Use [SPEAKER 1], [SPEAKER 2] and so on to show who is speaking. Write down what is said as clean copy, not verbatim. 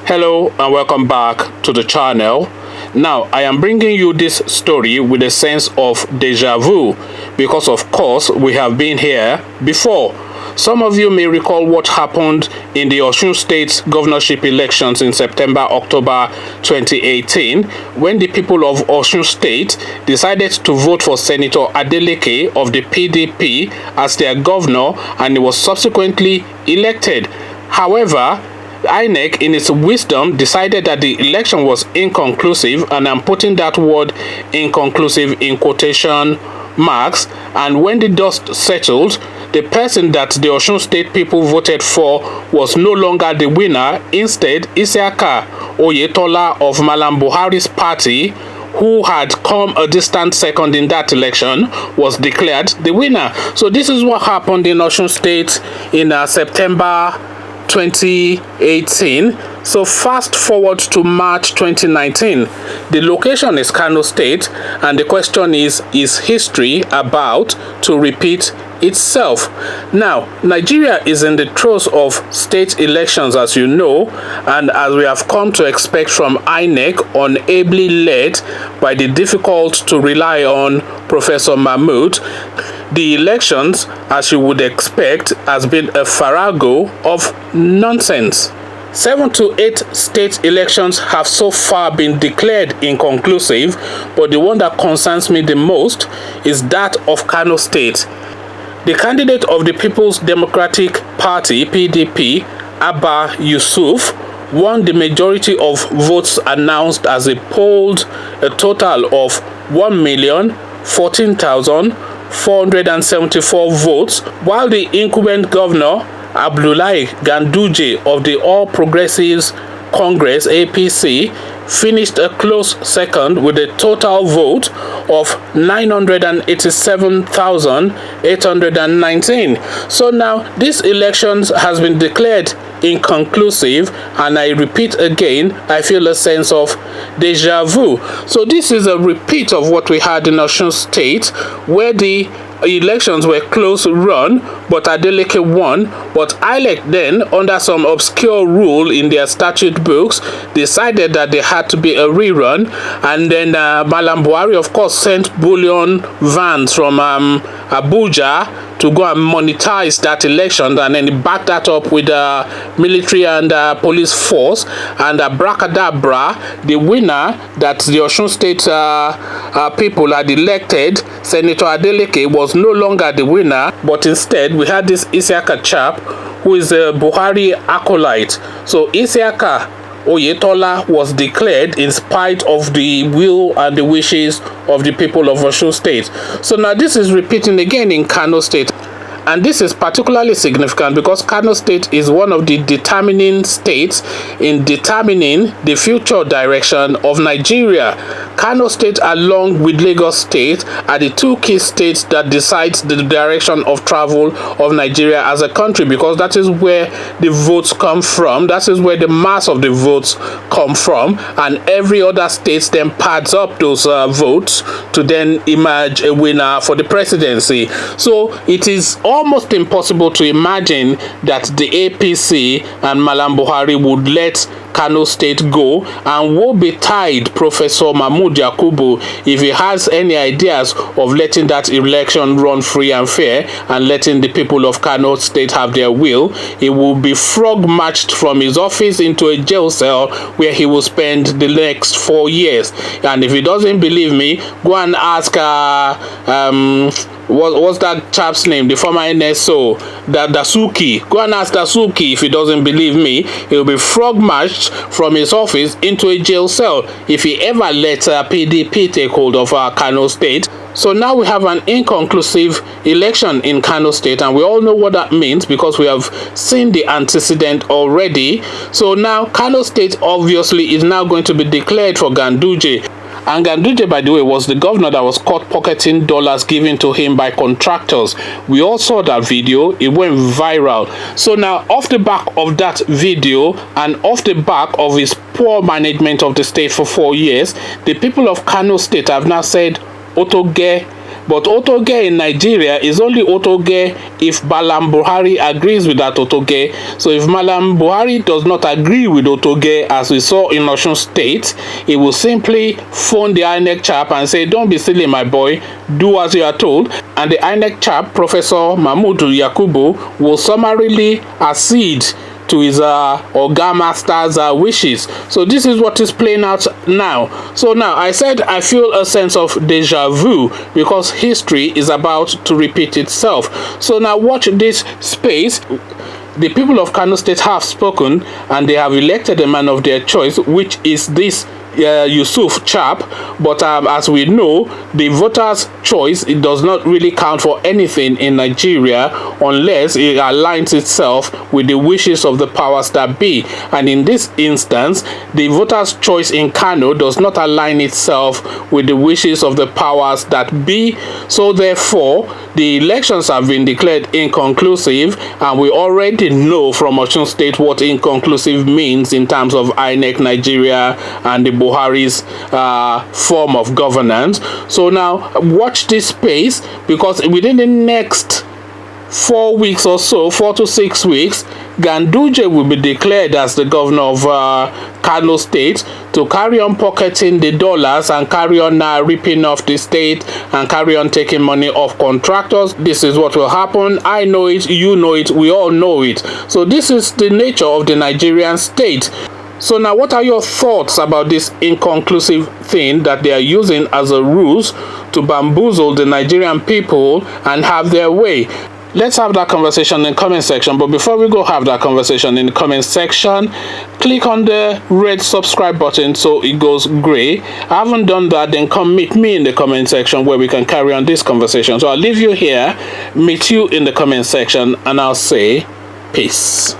[SPEAKER 1] Hello and welcome back to the channel. Now, I am bringing you this story with a sense of deja vu because of course we have been here before. Some of you may recall what happened in the Osun State governorship elections in September-October 2018 when the people of Osun State decided to vote for Senator Adeleke of the PDP as their governor, and he was subsequently elected. However, INEC in its wisdom decided that the election was inconclusive, and I'm putting that word inconclusive in quotation marks, and when the dust settled, the person that the Osun State people voted for was no longer the winner. Instead, Isiaka Oyetola of Malam Buhari's party, who had come a distant second in that election, was declared the winner. So this is what happened in Osun State in September 2018. So fast forward to March 2019. The location is Kano State, and the question is history about to repeat itself? Now, Nigeria is in the throes of state elections, as you know, and as we have come to expect from INEC, unably led by the difficult to rely on Professor Mahmood. The elections, as you would expect, has been a farrago of nonsense. 7 to 8 state elections have so far been declared inconclusive, but the one that concerns me the most is that of Kano State. The candidate of the People's Democratic Party, PDP, Abba Yusuf, won the majority of votes announced as he polled a total of 1,014,474 votes, while the incumbent governor, Abdullahi Ganduje of the All Progressives Congress, APC, finished a close second with a total vote of 987,819. So now this election has been declared inconclusive, and I repeat again, I feel a sense of deja vu. So this is a repeat of what we had in Osun State, where the elections were close run, but Adeleke won. But INEC then, under some obscure rule in their statute books, decided that there had to be a rerun, and then Malam Buhari, of course, sent bullion vans from Abuja to go and monetize that election, and then he backed that up with military and police force, and abracadabra, the winner that the Osun State people had elected, Senator Adeleke, was no longer the winner, but instead we had this Isiaka chap who is a Buhari acolyte. So Isiaka Oyetola was declared in spite of the will and the wishes of the people of Osun State. So now this is repeating again in Kano State. And this is particularly significant because Kano State is one of the determining states in determining the future direction of Nigeria. Kano State, along with Lagos State, are the two key states that decide the direction of travel of Nigeria as a country, because that is where the votes come from. That is where the mass of the votes come from, and every other state then pads up those votes to then emerge a winner for the presidency. So it is almost impossible to imagine that the APC and Malam Buhari would let Kano State go, and woe betide Professor Mahmood Yakubu if he has any ideas of letting that election run free and fair and letting the people of Kano State have their will. He will be frog marched from his office into a jail cell where he will spend the next 4 years. And if he doesn't believe me, go and ask what's that chap's name, the former NSO, Dasuki. Go and ask Dasuki. If he doesn't believe me, he'll be frog marched from his office into a jail cell if he ever lets PDP take hold of Kano State. So now we have an inconclusive election in Kano State, and we all know what that means because we have seen the antecedent already. So now Kano State obviously is now going to be declared for Ganduje. And Ganduje, by the way, was the governor that was caught pocketing dollars given to him by contractors. We all saw that video. It went viral. So now, off the back of that video and off the back of his poor management of the state for 4 years, the people of Kano State have now said, Otoge, But otoge in Nigeria is only otoge if Malam Buhari agrees with that otoge. So if Malam Buhari does not agree with otoge, as we saw in Osun State, he will simply phone the INEC chap and say, don't be silly, my boy, do as you are told. And the INEC chap, Professor Mahmood Yakubu, will summarily accede to his Oga Master's wishes. So this is what is playing out now. So now, I said I feel a sense of deja vu because history is about to repeat itself. So now watch this space. The people of Kano State have spoken and they have elected a man of their choice, which is this Yusuf chap. But as we know, the voters' choice, it does not really count for anything in Nigeria unless it aligns itself with the wishes of the powers that be. And in this instance, the voters' choice in Kano does not align itself with the wishes of the powers that be. So therefore, the elections have been declared inconclusive, and we already know from Osun State what inconclusive means in terms of INEC Nigeria and the Buhari's form of governance. So now watch this space, because within the next 4 weeks or so, 4 to 6 weeks, Ganduje will be declared as the governor of Kano State to carry on pocketing the dollars and carry on ripping off the state and carry on taking money off contractors. This is what will happen. I know it, you know it, we all know it. So this is the nature of the Nigerian state. So now, what are your thoughts about this inconclusive thing that they are using as a ruse to bamboozle the Nigerian people and have their way? Let's have that conversation in the comment section. But before we go have that conversation in the comment section, click on the red subscribe button so it goes gray. I haven't done that, then come meet me in the comment section where we can carry on this conversation. So I'll leave you here, meet you in the comment section, and I'll say peace.